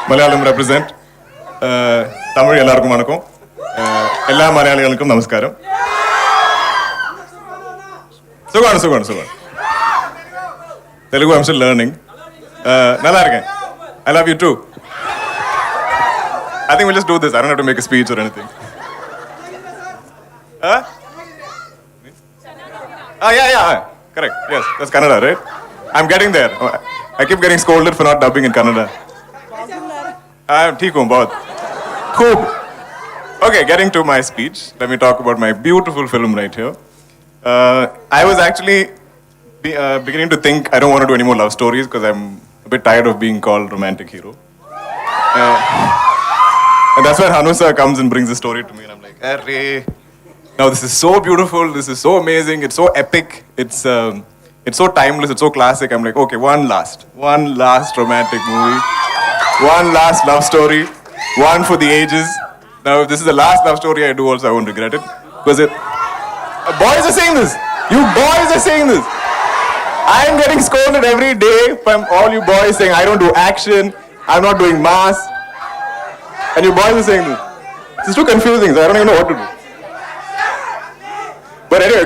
Malayalam represent. Tamil ellarkum vanakkam. Ella Malayalikkum namaskaram. Sugan. Telugu I'm still learning. Nalla irukken. I love you too. I think we'll just do this. I don't have to make a speech or anything. Huh? Yeah. Correct. Yes, that's Kannada, right? I'm getting there. I keep getting scolded for not dubbing in Kannada. Theek hu, bahut. Khoob. Okay, getting to my speech. Let me talk about my beautiful film right here. I was actually beginning to think I don't want to do any more love stories because I'm a bit tired of being called romantic hero. And that's when Hanusa comes and brings the story to me, and I'm like, array. Now this is so beautiful, this is so amazing, it's so epic, it's so timeless, it's so classic. I'm like, okay, one last romantic movie, one last love story, one for the ages. Now if this is the last love story I do also, I won't regret it. Because boys are saying this, you boys are saying this. I am getting scolded every day from all you boys saying I don't do action, I'm not doing mass. And you boys are saying this. This is too confusing, so I don't even know what to do. But anyway,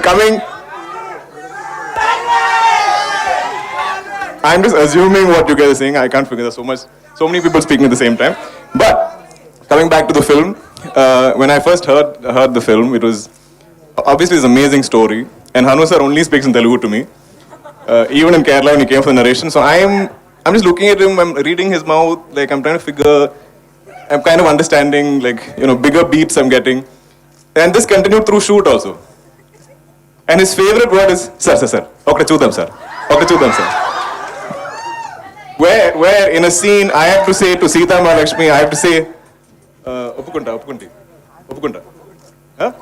I'm just assuming what you guys are saying. I can't figure. There's so many people speaking at the same time. But coming back to the film, when I first heard the film, it was obviously this amazing story. And Hanu sir only speaks in Telugu to me. Even in Kerala when he came for the narration. So I'm just looking at him, I'm reading his mouth, like I'm trying to figure, I'm kind of understanding, like, bigger beats I'm getting. And this continued through shoot also. And his favorite word is, sir. Okay, chudam, sir. Where in a scene, I have to say to Sita Ramam, I have to say, Oppukunta. Huh?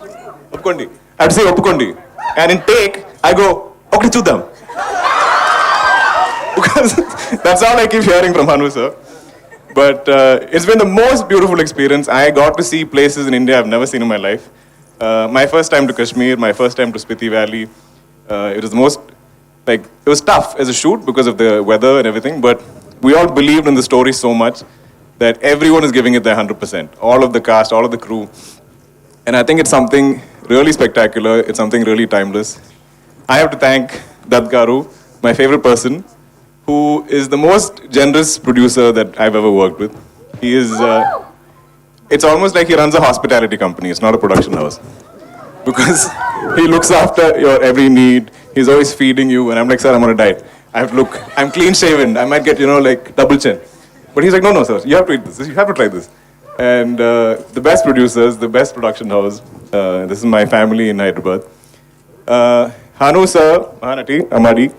Oppukondi. I have to say Oppukondi. And in take, I go, okay, chudam. Because that's all I keep hearing from Hanu sir. But it's been the most beautiful experience. I got to see places in India I've never seen in my life. My first time to Kashmir, my first time to Spiti Valley. It was the most, it was tough as a shoot because of the weather and everything, but we all believed in the story so much that everyone is giving it their 100%. All of the cast, all of the crew. And I think it's something really spectacular. It's something really timeless. I have to thank Dulquer, my favorite person, who is the most generous producer that I've ever worked with. He is... it's almost like he runs a hospitality company. It's not a production house. Because he looks after your every need. He's always feeding you. And I'm like, sir, I'm on a diet. I'm clean shaven. I might get, double chin. But he's like, no, sir, you have to eat this. You have to try this. And the best producers, the best production house. This is my family in Hyderabad. Hanu sir, Mahanati, Amadi.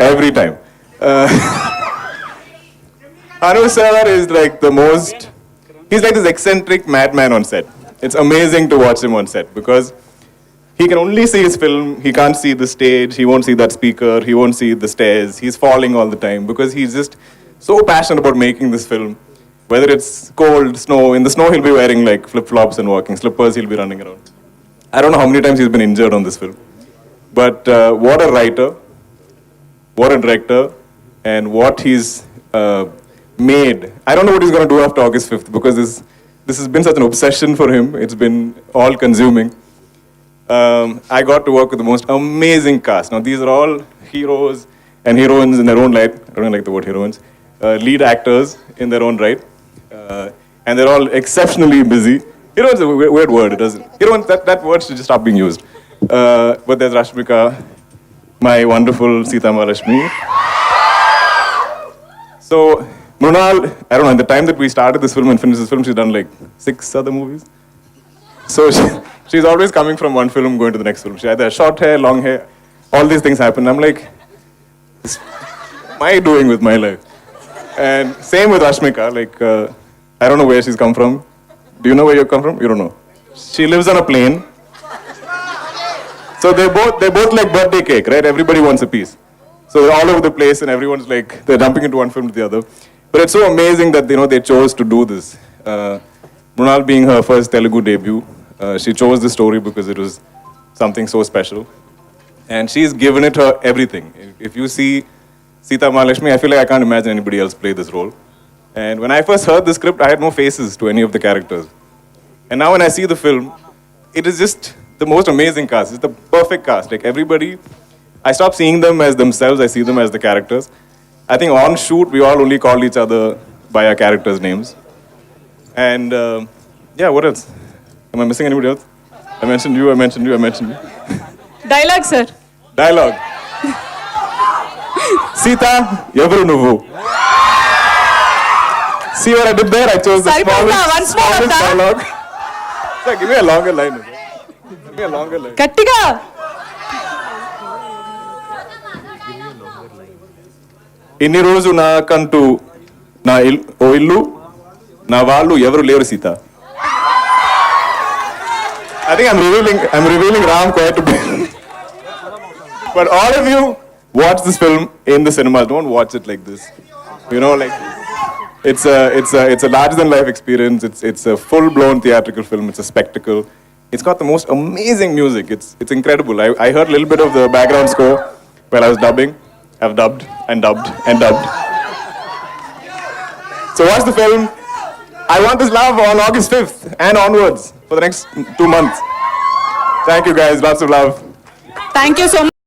Every time. Hanu sir is like he's like this eccentric madman on set. It's amazing to watch him on set because he can only see his film, he can't see the stage, he won't see that speaker, he won't see the stairs, he's falling all the time because he's just so passionate about making this film. Whether it's cold, snow, in the snow he'll be wearing like flip-flops and walking slippers, he'll be running around. I don't know how many times he's been injured on this film. But what a writer, what a director, and what he's made. I don't know what he's going to do after August 5th because this has been such an obsession for him. It's been all-consuming. I got to work with the most amazing cast. Now, these are all heroes and heroines in their own right. I don't like the word heroines. Lead actors in their own right. And they're all exceptionally busy. Heroines is a weird word. It doesn't. Heroines, that word should just stop being used. But there's Rashmika, my wonderful Sita Ramam. So, Mrunal, I don't know, in the time that we started this film and finished this film, she's done like 6 other movies. So she's always coming from one film going to the next film. She either has short hair, long hair, all these things happen. I'm like, what am I doing with my life? And same with Rashmika, I don't know where she's come from. Do you know where you come from? You don't know. She lives on a plane. So they're both like birthday cake, right? Everybody wants a piece. So they're all over the place and everyone's like, they're jumping into one film to the other. But it's so amazing that, they chose to do this. Mrunal being her first Telugu debut, she chose the story because it was something so special. And she's given it her everything. If you see Sita Ramam, I feel like I can't imagine anybody else play this role. And when I first heard the script, I had no faces to any of the characters. And now when I see the film, it is just the most amazing cast. It's the perfect cast. Like everybody, I stop seeing them as themselves, I see them as the characters. I think on shoot, we all only called each other by our characters' names. And yeah, what else? Am I missing anybody else? I mentioned you. Dialogue, sir. Dialogue. Sita, Yavaru Nuvu. See what I did there? I chose the smallest dialogue. Sir, give me a longer line. Give me a longer line. గట్టిగా ఇన్ని రోజు నాకంటూ ఓ ఇల్లు నా వాళ్ళు ఎవరు లేరు Sita. I think I'm revealing Ram quite a bit. But all of you watch this film in the cinema. Don't watch it like this. You know, like it's a larger than life experience. It's a full blown theatrical film. It's a spectacle. It's got the most amazing music. It's incredible. I heard a little bit of the background score while I was dubbing. I've dubbed and dubbed and dubbed. So watch the film. I want this love on August 5th and onwards for the next 2 months. Thank you guys. Lots of love. Thank you so much.